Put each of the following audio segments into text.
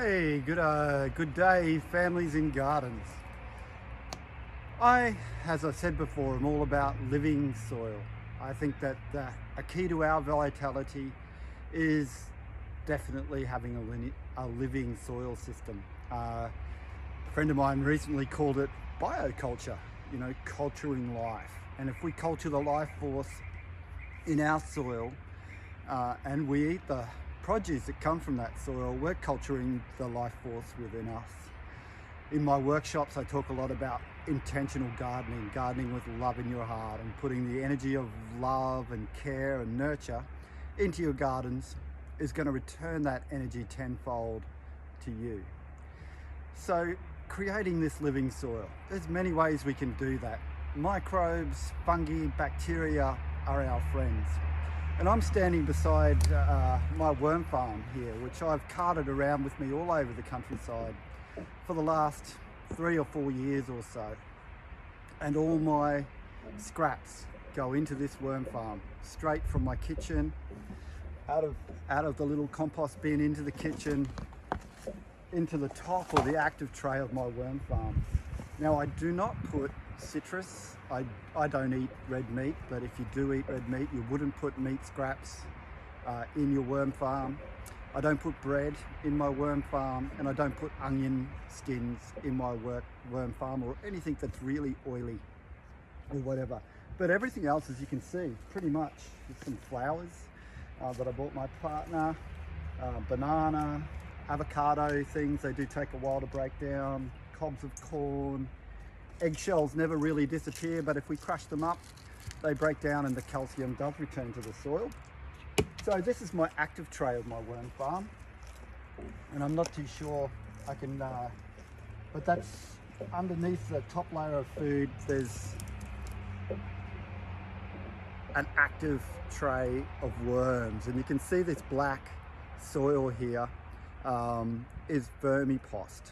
Hey, good day, families in gardens. As I said before, I'm all about living soil. I think that a key to our vitality is definitely having a living soil system. A friend of mine recently called it bioculture, culturing life. And if we culture the life force in our soil and we eat the produce that come from that soil, we're culturing the life force within us. In my workshops, I talk a lot about intentional gardening with love in your heart, and putting the energy of love and care and nurture into your gardens is going to return that energy tenfold to you. So creating this living soil, there's many ways we can do that. Microbes, fungi, bacteria are our friends. And I'm standing beside my worm farm here, which I've carted around with me all over the countryside for the last 3 or 4 years or so. And all my scraps go into this worm farm, straight from my kitchen, out of the little compost bin into the kitchen, into the top or the active tray of my worm farm. Now, I do not put citrus. I don't eat red meat, but if you do eat red meat, you wouldn't put meat scraps in your worm farm. I don't put bread in my worm farm, and I don't put onion skins in my worm farm, or anything that's really oily or whatever. But everything else, as you can see, pretty much, with some flowers that I bought my partner, banana, avocado things, they do take a while to break down, cobs of corn. Eggshells never really disappear, but if we crush them up, they break down and the calcium does return to the soil. So this is my active tray of my worm farm, and I'm not too sure I can, but that's underneath the top layer of food. There's an active tray of worms, and you can see this black soil here is vermicompost,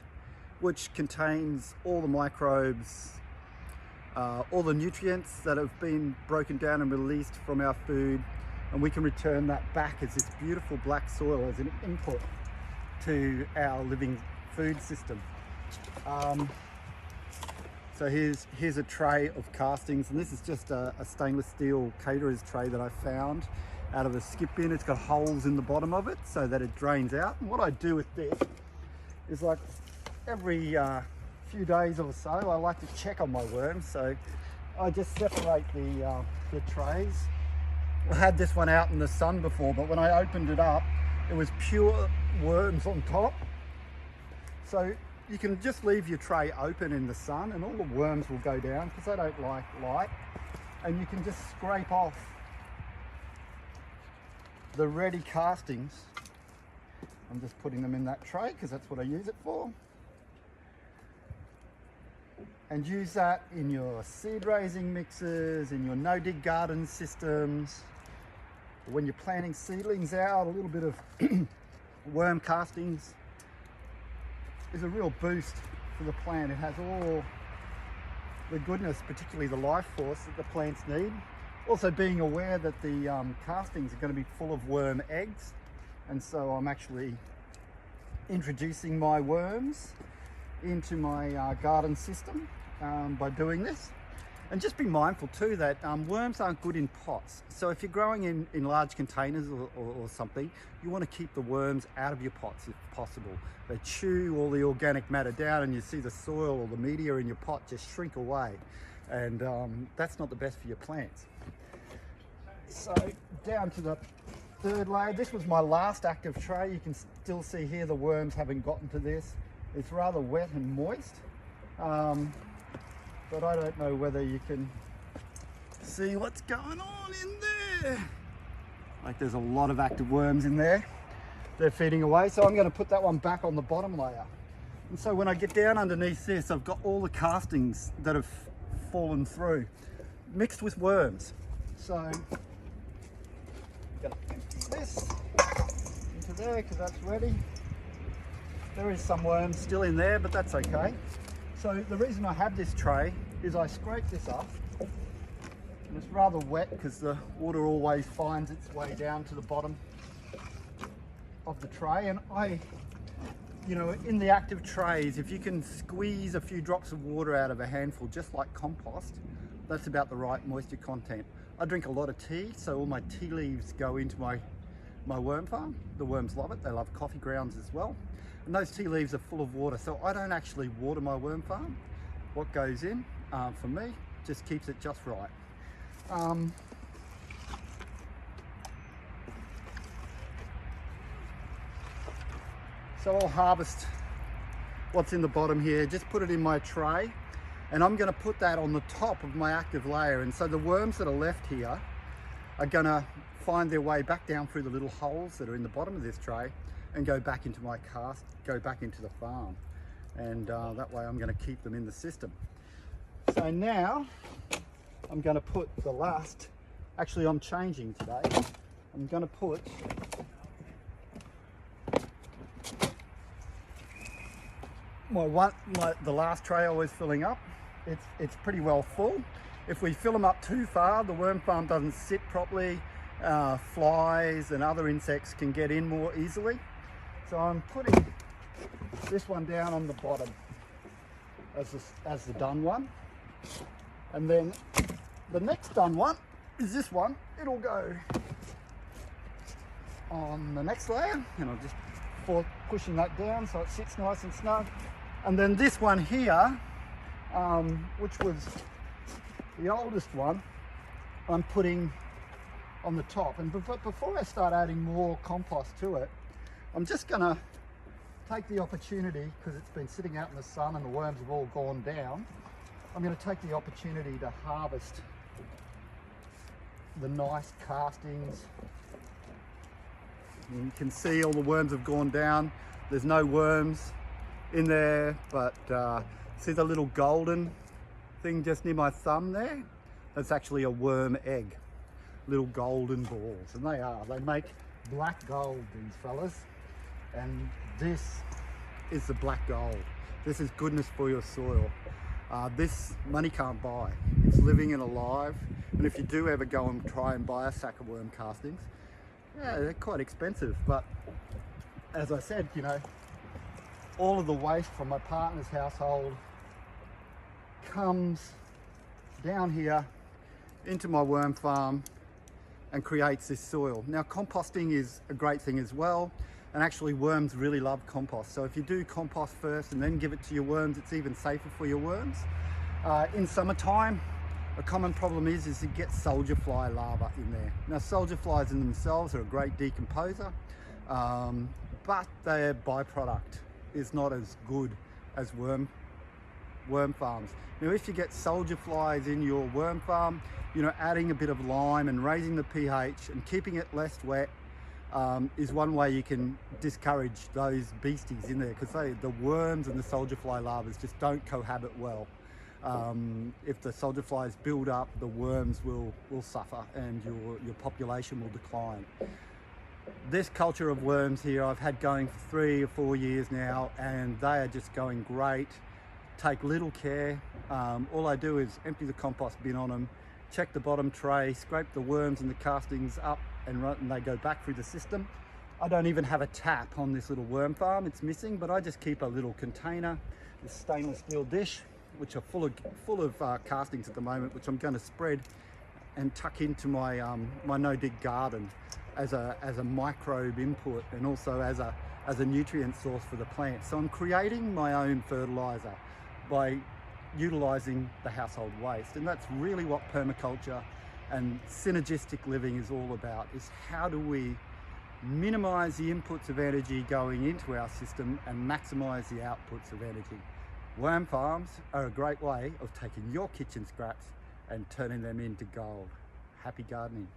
which contains all the microbes, all the nutrients that have been broken down and released from our food, and we can return that back as this beautiful black soil as an input to our living food system. So here's a tray of castings, and this is just a stainless steel caterer's tray that I found out of a skip bin. It's got holes in the bottom of it so that it drains out. And what I do with this is, like, every few days or so, I like to check on my worms. So I just separate the trays. I had this one out in the sun before, but when I opened it up, it was pure worms on top. So you can just leave your tray open in the sun and all the worms will go down because they don't like light. And you can just scrape off the ready castings. I'm just putting them in that tray because that's what I use it for. And use that in your seed raising mixes, in your no-dig garden systems. When you're planting seedlings out, a little bit of worm castings is a real boost for the plant. It has all the goodness, particularly the life force that the plants need. Also being aware that the castings are going to be full of worm eggs, and so I'm actually introducing my worms into my garden system by doing this. And just be mindful too that worms aren't good in pots. So if you're growing in large containers or something, you want to keep the worms out of your pots if possible. They chew all the organic matter down, and you see the soil or the media in your pot just shrink away. And that's not the best for your plants. So down to the third layer. This was my last active tray. You can still see here the worms haven't gotten to this. It's rather wet and moist. But I don't know whether you can see what's going on in there. Like, there's a lot of active worms in there. They're feeding away, so I'm going to put that one back on the bottom layer. And so when I get down underneath this, I've got all the castings that have fallen through, mixed with worms. So I'm going to empty this into there because that's ready. There is some worms still in there, but that's okay. So the reason I have this tray is I scrape this up, and it's rather wet because the water always finds its way down to the bottom of the tray, and I you know, in the active trays, if you can squeeze a few drops of water out of a handful, just like compost, that's about the right moisture content. I drink a lot of tea, so all my tea leaves go into my worm farm. The worms love it. They love coffee grounds as well. And those tea leaves are full of water, so I don't actually water my worm farm. What goes in, for me, just keeps it just right. So I'll harvest what's in the bottom here, just put it in my tray, and I'm going to put that on the top of my active layer. And so the worms that are left here are going to find their way back down through the little holes that are in the bottom of this tray and go back into my cast, go back into the farm. And that way I'm going to keep them in the system. So now I'm going to put the last, actually I'm changing today. I'm going to put the last tray always filling up. It's pretty well full. If we fill them up too far, the worm farm doesn't sit properly. Flies and other insects can get in more easily. So I'm putting this one down on the bottom as the done one. And then the next done one is this one. It'll go on the next layer, and I'll just pushing that down so it sits nice and snug. And then this one here, which was the oldest one, I'm putting on the top. And before I start adding more compost to it, I'm just gonna take the opportunity, because it's been sitting out in the sun and the worms have all gone down, I'm gonna take the opportunity to harvest the nice castings. And you can see all the worms have gone down. There's no worms in there, but see the little golden thing just near my thumb there? That's actually a worm egg. Little golden balls, and they make black gold, these fellas. And this is the black gold. This is goodness for your soil. This money can't buy. It's living and alive. And if you do ever go and try and buy a sack of worm castings, yeah, they're quite expensive. But as I said, you know, all of the waste from my partner's household comes down here into my worm farm and creates this soil. Now, composting is a great thing as well, and actually worms really love compost. So if you do compost first and then give it to your worms, it's even safer for your worms. In summertime, a common problem is you get soldier fly larvae in there. Now, soldier flies in themselves are a great decomposer, but their byproduct is not as good as worm farms. Now, if you get soldier flies in your worm farm, you know, adding a bit of lime and raising the pH and keeping it less wet is one way you can discourage those beasties in there, because the worms and the soldier fly larvae just don't cohabit well. If the soldier flies build up, the worms will suffer and your population will decline. This culture of worms here I've had going for 3 or 4 years now, and they are just going great. Take little care. All I do is empty the compost bin on them, check the bottom tray, scrape the worms and the castings up, and they go back through the system. I don't even have a tap on this little worm farm. It's missing, but I just keep a little container, this stainless steel dish, which are full of castings at the moment, which I'm going to spread and tuck into my my no-dig garden as a microbe input, and also as a nutrient source for the plant. So I'm creating my own fertilizer by utilizing the household waste, and that's really what permaculture and synergistic living is all about, is how do we minimize the inputs of energy going into our system and maximize the outputs of energy. Worm farms are a great way of taking your kitchen scraps and turning them into gold. Happy gardening.